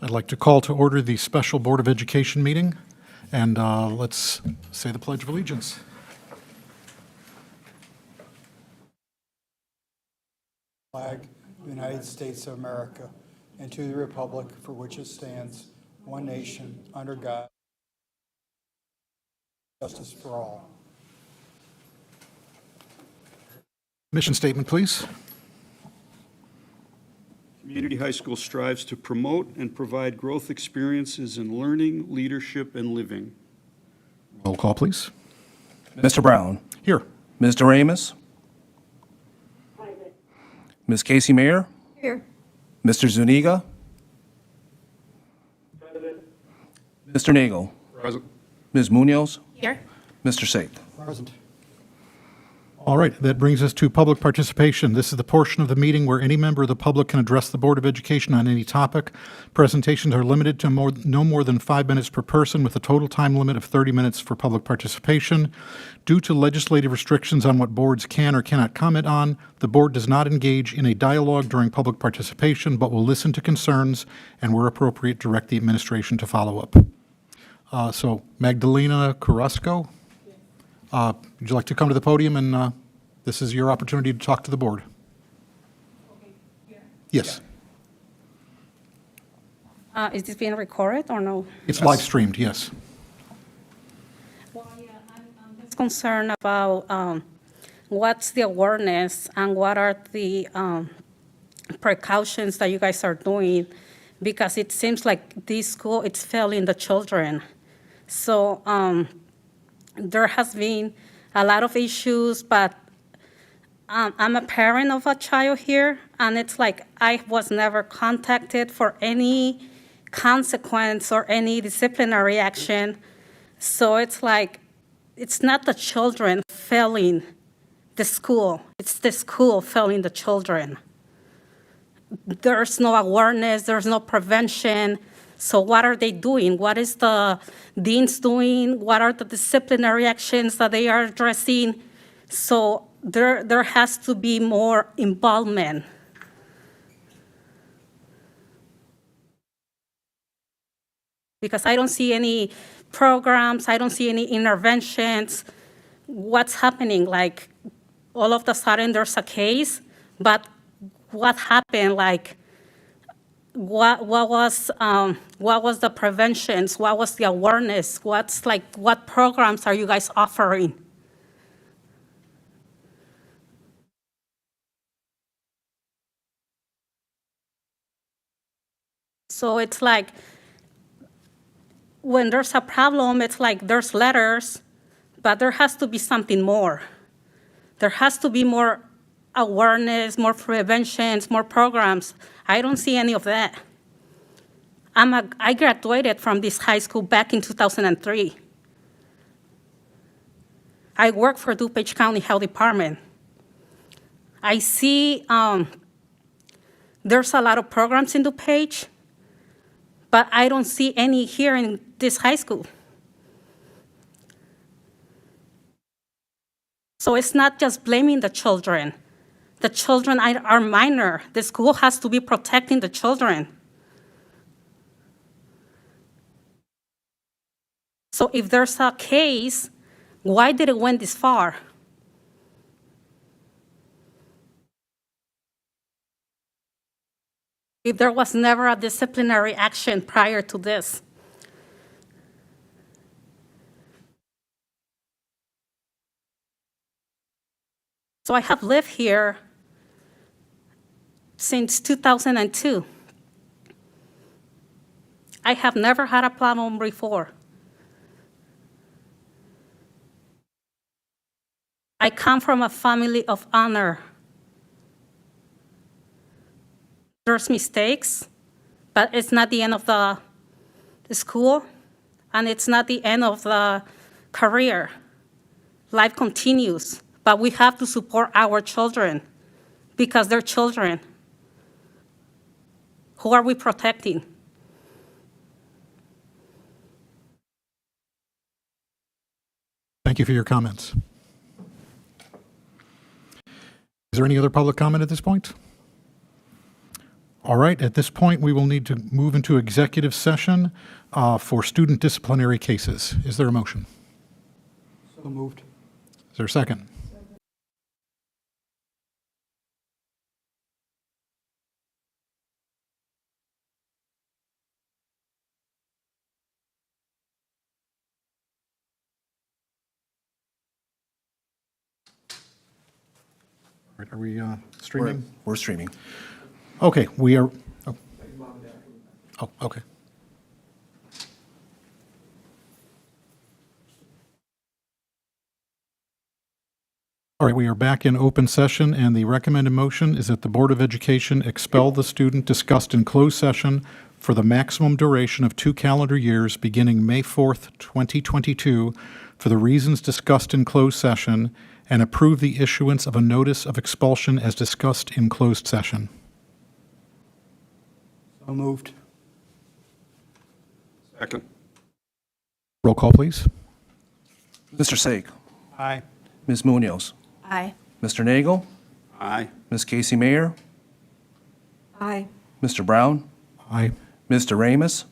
I'd like to call to order the special Board of Education meeting, and let's say the Pledge of Allegiance. Flag of the United States of America, and to the republic for which it stands, one nation, under God, justice for all. Mission statement, please. Community High School strives to promote and provide growth experiences in learning, leadership, and living. Roll call, please. Mr. Brown. Here. Mr. Amos. Ms. Casey Mayer. Here. Mr. Zuniga. Mr. Nagel. Present. Ms. Munoz. Here. Mr. Sate. Present. All right, that brings us to public participation. This is the portion of the meeting where any member of the public can address the Board of Education on any topic. Presentations are limited to no more than 5 minutes per person, with a total time limit of 30 minutes for public participation. Due to legislative restrictions on what boards can or cannot comment on, the board does not engage in a dialogue during public participation, but will listen to concerns and, where appropriate, direct the administration to follow up. So, Magdalena Carrasco, would you like to come to the podium, and this is your opportunity to talk to the board? Yes. Is this being recorded or no? It's live streamed, yes. Well, yeah, I'm just concerned about what's the awareness and what are the precautions that you guys are doing, because it seems like this school, it's failing the children. So there has been a lot of issues, but I'm a parent of a child here, and it's like I was never contacted for any consequence or any disciplinary action. So it's like, it's not the children failing the school, it's the school failing the children. There's no awareness, there's no prevention. So what are they doing? What is the deans doing? What are the disciplinary actions that they are addressing? So there has to be more involvement. Because I don't see any programs, I don't see any interventions. What's happening? Like, all of a sudden there's a case, but what happened? Like, what was the preventions? What was the awareness? What programs are you guys offering? So it's like, when there's a problem, it's like there's letters, but there has to be something more. There has to be more awareness, more preventions, more programs. I don't see any of that. I graduated from this high school back in 2003. I work for DuPage County Health Department. I see there's a lot of programs in DuPage, but I don't see any here in this high school. So it's not just blaming the children. The children are minor. The school has to be protecting the children. So if there's a case, why did it went this far? If there was never a disciplinary action prior to this. So I have lived here since 2002. I have never had a problem before. I come from a family of honor. There's mistakes, but it's not the end of the school, and it's not the end of the career. Life continues, but we have to support our children because they're children. Who are we protecting? Thank you for your comments. Is there any other public comment at this point? All right, at this point, we will need to move into executive session for student disciplinary cases. Is there a motion? So moved. Is there a second? All right, are we streaming? We're streaming. Okay, we are, oh, okay. All right, we are back in open session, and the recommended motion is that the Board of Education expel the student discussed in closed session for the maximum duration of 2 calendar years beginning May 4th, 2022, for the reasons discussed in closed session, and approve the issuance of a notice of expulsion as discussed in closed session. So moved. Second. Roll call, please. Mr. Sake, Aye. Ms. Munoz, Aye. Mr. Nagel, Aye. Ms. Casey Mayer, Aye. Mr. Brown, Aye. Mr. Ramus,